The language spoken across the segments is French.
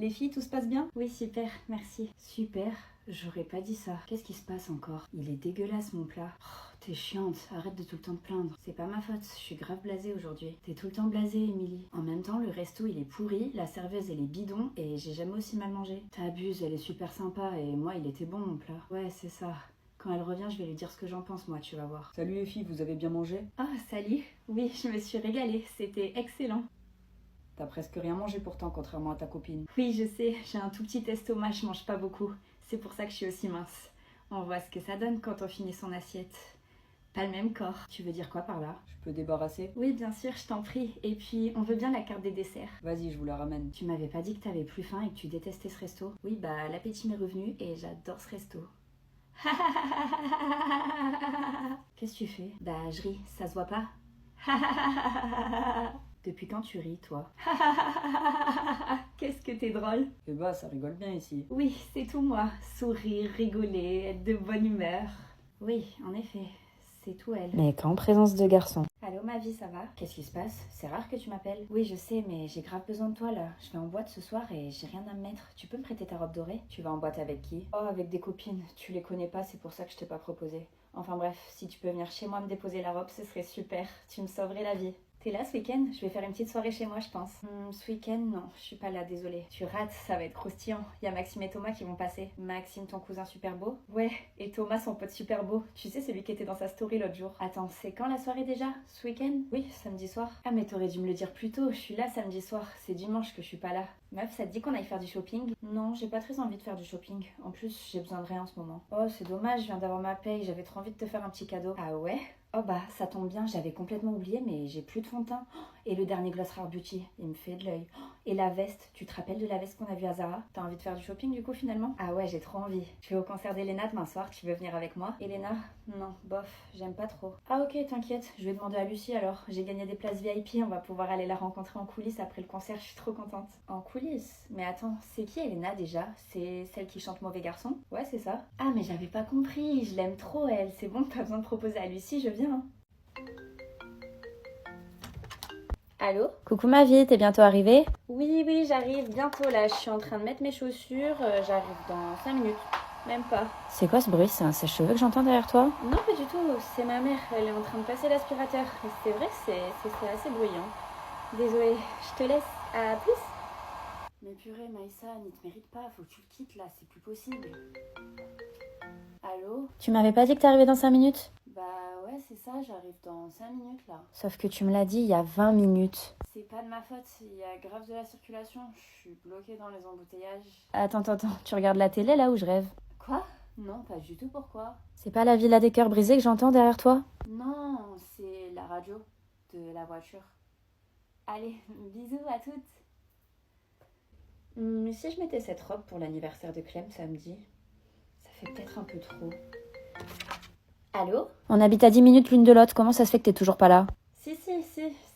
Les filles, tout se passe bien? Oui, super, merci. Super? J'aurais pas dit ça. Qu'est-ce qui se passe encore? Il est dégueulasse mon plat. Oh, t'es chiante, arrête de tout le temps te plaindre. C'est pas ma faute, je suis grave blasée aujourd'hui. T'es tout le temps blasée, Émilie. En même temps, le resto il est pourri, la serveuse elle est bidon et j'ai jamais aussi mal mangé. T'abuses, elle est super sympa et moi il était bon mon plat. Ouais, c'est ça. Quand elle revient, je vais lui dire ce que j'en pense, moi, tu vas voir. Salut les filles, vous avez bien mangé? Ah, salut. Oui, je me suis régalée, c'était excellent. T'as presque rien mangé pourtant, contrairement à ta copine. Oui, je sais, j'ai un tout petit estomac, je mange pas beaucoup. C'est pour ça que je suis aussi mince. On voit ce que ça donne quand on finit son assiette. Pas le même corps. Tu veux dire quoi par là? Je peux débarrasser? Oui, bien sûr, je t'en prie. Et puis, on veut bien la carte des desserts. Vas-y, je vous la ramène. Tu m'avais pas dit que t'avais plus faim et que tu détestais ce resto? Oui, bah, l'appétit m'est revenu et j'adore ce resto. Qu'est-ce que tu fais? Bah, je ris, ça se voit pas? Depuis quand tu ris, toi? Qu'est-ce que t'es drôle? Eh bah, ça rigole bien ici. Oui, c'est tout moi. Sourire, rigoler, être de bonne humeur. Oui, en effet, c'est tout elle. Mais qu'en présence de garçons. Allô, ma vie, ça va? Qu'est-ce qui se passe? C'est rare que tu m'appelles. Oui, je sais, mais j'ai grave besoin de toi là. Je vais en boîte ce soir et j'ai rien à me mettre. Tu peux me prêter ta robe dorée? Tu vas en boîte avec qui? Oh, avec des copines. Tu les connais pas, c'est pour ça que je t'ai pas proposé. Enfin bref, si tu peux venir chez moi me déposer la robe, ce serait super. Tu me sauverais la vie. T'es là ce week-end? Je vais faire une petite soirée chez moi, je pense. Ce week-end, non, je suis pas là, désolée. Tu rates, ça va être croustillant. Il y a Maxime et Thomas qui vont passer. Maxime, ton cousin super beau? Ouais, et Thomas, son pote super beau. Tu sais, celui qui était dans sa story l'autre jour. Attends, c'est quand la soirée déjà? Ce week-end? Oui, samedi soir. Ah, mais t'aurais dû me le dire plus tôt. Je suis là samedi soir. C'est dimanche que je suis pas là. Meuf, ça te dit qu'on aille faire du shopping? Non, j'ai pas très envie de faire du shopping. En plus, j'ai besoin de rien en ce moment. Oh, c'est dommage, je viens d'avoir ma paye. J'avais trop envie de te faire un petit cadeau. Ah ouais? Oh bah, ça tombe bien, j'avais complètement oublié, mais j'ai plus de fond de teint. Et le dernier Gloss Rare Beauty, il me fait de l'œil. Et la veste, tu te rappelles de la veste qu'on a vue à Zara? T'as envie de faire du shopping du coup finalement? Ah ouais, j'ai trop envie. Je vais au concert d'Elena demain soir, tu veux venir avec moi? Elena? Non, bof, j'aime pas trop. Ah ok, t'inquiète, je vais demander à Lucie alors. J'ai gagné des places VIP, on va pouvoir aller la rencontrer en coulisses après le concert, je suis trop contente. En coulisses? Mais attends, c'est qui Elena déjà? C'est celle qui chante Mauvais Garçon? Ouais, c'est ça. Ah mais j'avais pas compris, je l'aime trop elle. C'est bon, pas besoin de proposer à Lucie, je viens. Hein. Allô? Coucou ma vie, t'es bientôt arrivée? Oui, j'arrive bientôt là. Je suis en train de mettre mes chaussures. J'arrive dans 5 minutes. Même pas. C'est quoi ce bruit? C'est un sèche-cheveux que j'entends derrière toi? Non, pas du tout. C'est ma mère. Elle est en train de passer l'aspirateur. Et c'est vrai que c'est assez bruyant. Désolée. Je te laisse. À plus. Mais purée, Maïssa, n'y te mérite pas. Faut que tu le quittes là. C'est plus possible. Allô? Tu m'avais pas dit que t'arrivais dans 5 minutes? Bah ouais, c'est ça. J'arrive dans 5 minutes là. Sauf que tu me l'as dit il y a 20 minutes. C'est pas de ma faute, il y a grave de la circulation, je suis bloquée dans les embouteillages. Attends, tu regardes la télé là où je rêve? Quoi? Non, pas du tout, pourquoi? C'est pas la villa des cœurs brisés que j'entends derrière toi? Non, c'est la radio de la voiture. Allez, bisous à toutes. Mais si je mettais cette robe pour l'anniversaire de Clem samedi, ça fait peut-être un peu trop. Allô? On habite à 10 minutes l'une de l'autre, comment ça se fait que t'es toujours pas là? Si,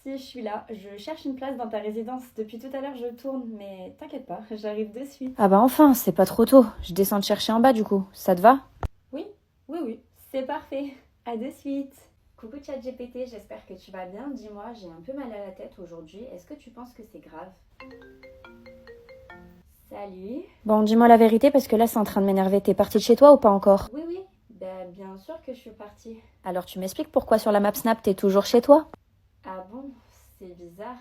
je suis là. Je cherche une place dans ta résidence. Depuis tout à l'heure, je tourne, mais t'inquiète pas, j'arrive de suite. Ah bah enfin, c'est pas trop tôt. Je descends te chercher en bas du coup. Ça te va? Oui, c'est parfait. À de suite. Coucou ChatGPT, j'espère que tu vas bien. Dis-moi, j'ai un peu mal à la tête aujourd'hui. Est-ce que tu penses que c'est grave? Salut. Bon, dis-moi la vérité parce que là c'est en train de m'énerver. T'es partie de chez toi ou pas encore? Oui, ben, bien sûr que je suis partie. Alors tu m'expliques pourquoi sur la map Snap t'es toujours chez toi? Ah bon? C'est bizarre.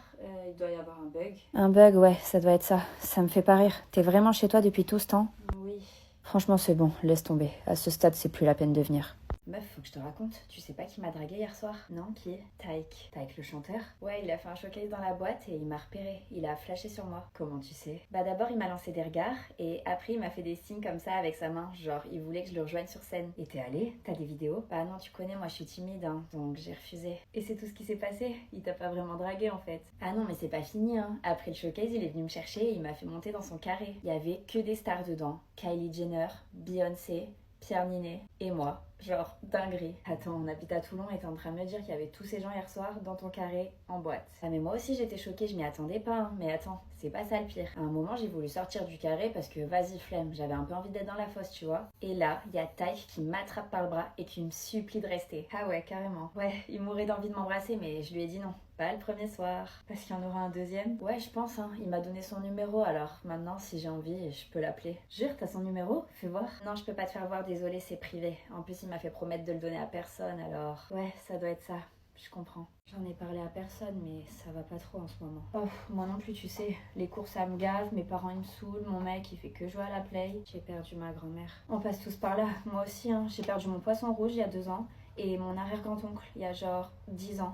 Il doit y avoir un bug. Un bug, ouais, ça doit être ça. Ça me fait pas rire. T'es vraiment chez toi depuis tout ce temps? Oui. Franchement, c'est bon, laisse tomber. À ce stade, c'est plus la peine de venir. Meuf, faut que je te raconte. Tu sais pas qui m'a dragué hier soir? Non, qui? Taïk. Taïk le chanteur? Ouais, il a fait un showcase dans la boîte et il m'a repéré. Il a flashé sur moi. Comment tu sais? Bah d'abord, il m'a lancé des regards et après, il m'a fait des signes comme ça avec sa main. Genre, il voulait que je le rejoigne sur scène. Et t'es allée? T'as des vidéos? Bah non, tu connais, moi je suis timide, hein, donc j'ai refusé. Et c'est tout ce qui s'est passé. Il t'a pas vraiment dragué en fait. Ah non, mais c'est pas fini, hein. Après le showcase, il est venu me chercher et il m'a fait monter dans son carré. Il y avait que des stars dedans. Kylie Jenner, Beyoncé, Pierre Ninet et moi. Genre, dinguerie. Attends, on habite à Toulon et t'es en train de me dire qu'il y avait tous ces gens hier soir dans ton carré, en boîte. Ah mais moi aussi j'étais choquée, je m'y attendais pas, hein. Mais attends, c'est pas ça le pire. À un moment j'ai voulu sortir du carré parce que vas-y flemme, j'avais un peu envie d'être dans la fosse, tu vois. Et là, il y a Taïk qui m'attrape par le bras et qui me supplie de rester. Ah ouais, carrément. Ouais, il mourait d'envie de m'embrasser mais je lui ai dit non. Pas le premier soir. Parce qu'il y en aura un deuxième. Ouais, je pense, hein. Il m'a donné son numéro, alors maintenant, si j'ai envie, je peux l'appeler. Jure, t'as son numéro? Fais voir. Non, je peux pas te faire voir, désolé, c'est privé. En plus, il m'a fait promettre de le donner à personne, alors... Ouais, ça doit être ça. Je comprends. J'en ai parlé à personne, mais ça va pas trop en ce moment. Oh, moi non plus, tu sais. Les cours, ça me gave, mes parents, ils me saoulent, mon mec, il fait que jouer à la play. J'ai perdu ma grand-mère. On passe tous par là. Moi aussi, hein. J'ai perdu mon poisson rouge il y a 2 ans, et mon arrière-grand-oncle il y a genre 10 ans.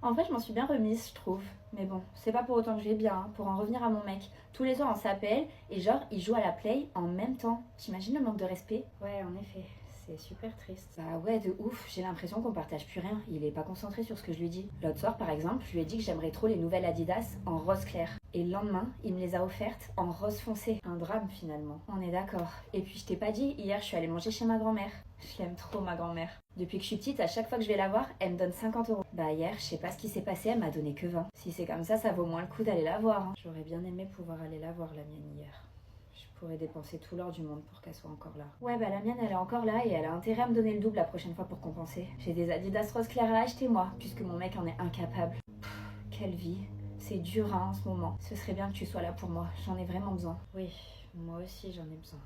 En fait, je m'en suis bien remise, je trouve. Mais bon, c'est pas pour autant que je vais bien, hein. Pour en revenir à mon mec, tous les soirs on s'appelle et genre, il joue à la play en même temps. T'imagines le manque de respect? Ouais, en effet. C'est super triste. Bah ouais, de ouf, j'ai l'impression qu'on partage plus rien. Il est pas concentré sur ce que je lui dis. L'autre soir, par exemple, je lui ai dit que j'aimerais trop les nouvelles Adidas en rose clair. Et le lendemain, il me les a offertes en rose foncé. Un drame finalement. On est d'accord. Et puis je t'ai pas dit, hier je suis allée manger chez ma grand-mère. Je l'aime trop ma grand-mère. Depuis que je suis petite, à chaque fois que je vais la voir, elle me donne 50 €. Bah hier, je sais pas ce qui s'est passé, elle m'a donné que 20. Si c'est comme ça vaut moins le coup d'aller la voir, hein. J'aurais bien aimé pouvoir aller la voir, la mienne, hier. Je pourrais dépenser tout l'or du monde pour qu'elle soit encore là. Ouais, bah la mienne, elle est encore là et elle a intérêt à me donner le double la prochaine fois pour compenser. J'ai des Adidas rose clair à acheter, moi, puisque mon mec en est incapable. Quelle vie. C'est dur, hein, en ce moment. Ce serait bien que tu sois là pour moi. J'en ai vraiment besoin. Oui, moi aussi, j'en ai besoin.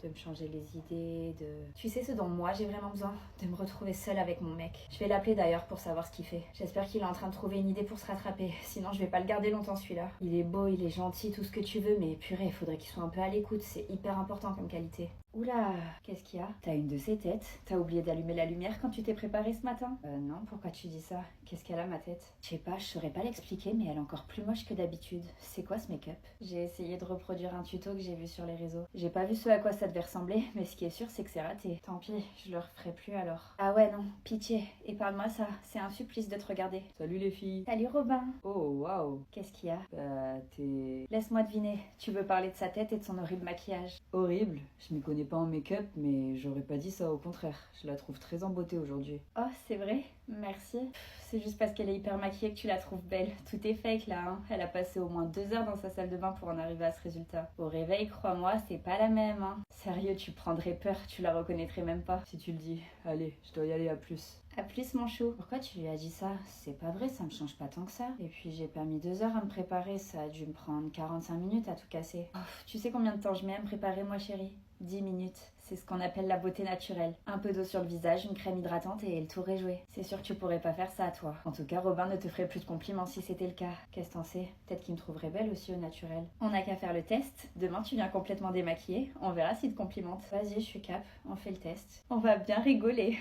De me changer les idées, de... Tu sais ce dont moi j'ai vraiment besoin? De me retrouver seule avec mon mec. Je vais l'appeler d'ailleurs pour savoir ce qu'il fait. J'espère qu'il est en train de trouver une idée pour se rattraper. Sinon je vais pas le garder longtemps celui-là. Il est beau, il est gentil, tout ce que tu veux, mais purée, faudrait qu'il soit un peu à l'écoute. C'est hyper important comme qualité. Oula, qu'est-ce qu'il y a? T'as une de ces têtes? T'as oublié d'allumer la lumière quand tu t'es préparée ce matin? Non, pourquoi tu dis ça? Qu'est-ce qu'elle a ma tête? Je sais pas, je saurais pas l'expliquer, mais elle est encore plus moche que d'habitude. C'est quoi ce make-up? J'ai essayé de reproduire un tuto que j'ai vu sur les réseaux. J'ai pas vu ce à quoi ça devait ressembler, mais ce qui est sûr c'est que c'est raté. Tant pis, je le referai plus alors. Ah ouais non, pitié, épargne-moi ça, c'est un supplice de te regarder. Salut les filles. Salut Robin. Oh waouh. Qu'est-ce qu'il y a? Bah t'es... Laisse-moi deviner, tu veux parler de sa tête et de son horrible maquillage. Horrible. Je m'y connais pas en make-up, mais j'aurais pas dit ça, au contraire. Je la trouve très en beauté aujourd'hui. Oh c'est vrai? Merci. C'est juste parce qu'elle est hyper maquillée que tu la trouves belle. Tout est fake là, hein. Elle a passé au moins 2 heures dans sa salle de bain pour en arriver à ce résultat. Au réveil, crois-moi, c'est pas la même, hein. Sérieux, tu prendrais peur, tu la reconnaîtrais même pas. Si tu le dis. Allez, je dois y aller, à plus. À plus mon chou. Pourquoi tu lui as dit ça? C'est pas vrai, ça me change pas tant que ça. Et puis j'ai pas mis 2 heures à me préparer, ça a dû me prendre 45 minutes à tout casser. Oh, tu sais combien de temps je mets à me préparer moi chérie? 10 minutes. C'est ce qu'on appelle la beauté naturelle. Un peu d'eau sur le visage, une crème hydratante et le tour est joué. C'est sûr que tu pourrais pas faire ça toi. En tout cas, Robin ne te ferait plus de compliments si c'était le cas. Qu'est-ce que t'en sais? Peut-être qu'il me trouverait belle aussi au naturel. On n'a qu'à faire le test. Demain tu viens complètement démaquillée. On verra s'il te complimente. Vas-y, je suis cap. On fait le test. On va bien rigoler.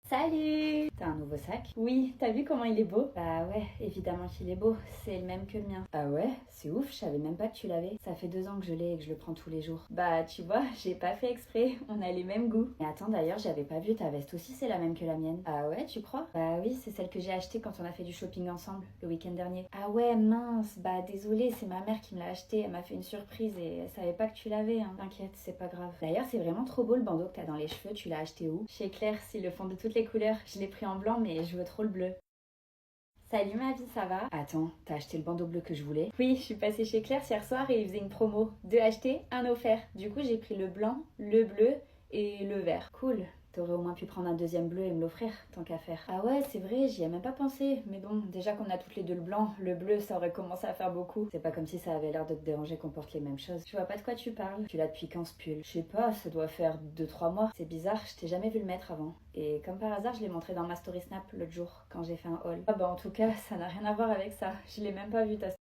Salut! T'as un nouveau sac? Oui, t'as vu comment il est beau? Bah ouais, évidemment qu'il est beau, c'est le même que le mien. Ah ouais? C'est ouf, je savais même pas que tu l'avais. Ça fait 2 ans que je l'ai et que je le prends tous les jours. Bah tu vois, j'ai pas fait exprès, on a les mêmes goûts. Mais attends d'ailleurs, j'avais pas vu, ta veste aussi c'est la même que la mienne. Ah ouais, tu crois? Bah oui, c'est celle que j'ai achetée quand on a fait du shopping ensemble, le week-end dernier. Ah ouais, mince, bah désolée, c'est ma mère qui me l'a achetée, elle m'a fait une surprise et elle savait pas que tu l'avais, hein. T'inquiète, c'est pas grave. D'ailleurs, c'est vraiment trop beau le bandeau que t'as dans les cheveux, tu l'as acheté où? Chez Claire, s'ils le font de toutes les couleurs. Je l'ai pris en blanc mais je veux trop le bleu. Salut ma vie, ça va? Attends, t'as acheté le bandeau bleu que je voulais? Oui, je suis passée chez Claire hier soir et ils faisaient une promo. 2 achetés, 1 offert. Du coup j'ai pris le blanc, le bleu et le vert. Cool. T'aurais au moins pu prendre un deuxième bleu et me l'offrir, tant qu'à faire. Ah ouais, c'est vrai, j'y ai même pas pensé. Mais bon, déjà qu'on a toutes les deux le blanc, le bleu, ça aurait commencé à faire beaucoup. C'est pas comme si ça avait l'air de te déranger qu'on porte les mêmes choses. Je vois pas de quoi tu parles. Tu l'as depuis quand ce pull? Je sais pas, ça doit faire 2-3 mois. C'est bizarre, je t'ai jamais vu le mettre avant. Et comme par hasard, je l'ai montré dans ma story snap l'autre jour, quand j'ai fait un haul. Ah bah en tout cas, ça n'a rien à voir avec ça. Je l'ai même pas vu ta